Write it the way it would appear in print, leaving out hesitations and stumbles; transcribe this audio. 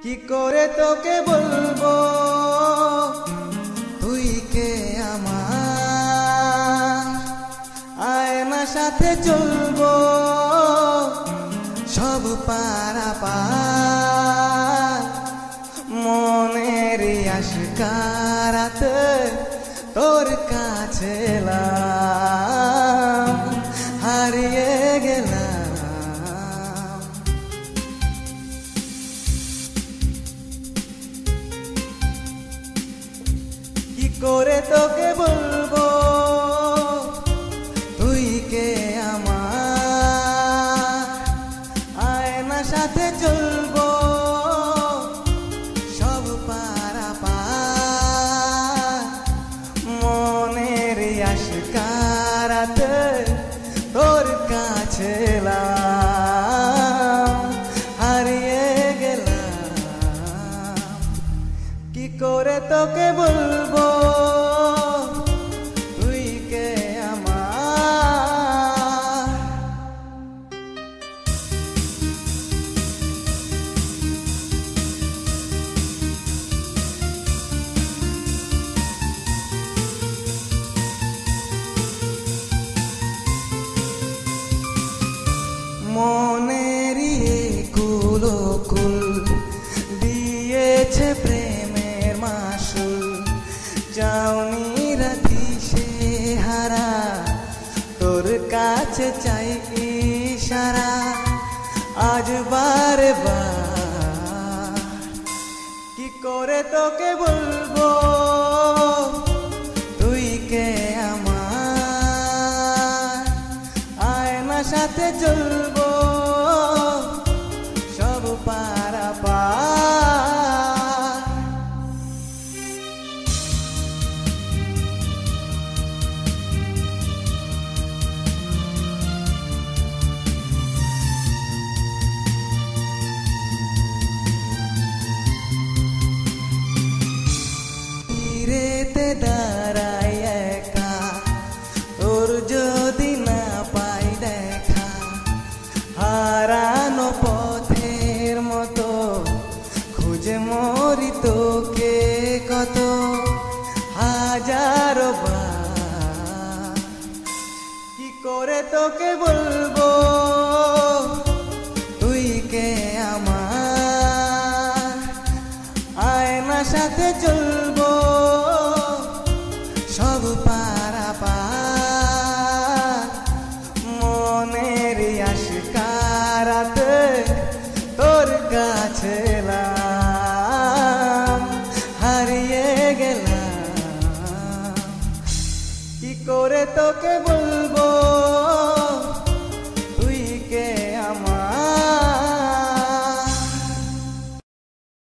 কি করে তোকে বলবো তুই কে আমার, আয়না সাথে চলবো সব পারাপার, মনের আশকারাতে তোর কাছে এলাম, হারিয়ে গেলাম। কি করে তোকে বলবো তুই কে আমার, আয়না সাথে চলবো সব পারাপার, মনের আশকারাতে তোর কাছে এলাম, হারিয়ে গেলাম। কি করে তোকে বলবো তুই কে আমার। মনেরই কুলো কুল দিয়েছে প্রেমের মাসুল, চাউনি রাধি সে হারা তোর কাছে চাই ইশারা, আজ বারে বার। কি করে তোকে বলবো তুই কে আমার, আয়না সাথে চলবো সব পারাপার। তীরেতে দাঁড়াই একা তোর যদি না পাই দেখা, হারানো পথের মতো খুঁজে মরি তোকে কত হাজারো বার। কি করে তোকে বলবো তুই কে আমার, আয়না সাথে চলবো সব পারাপার, মনের আশকারাতে তোর কাছে এলাম, হারিয়ে গেলাম। কি করে তোকে বল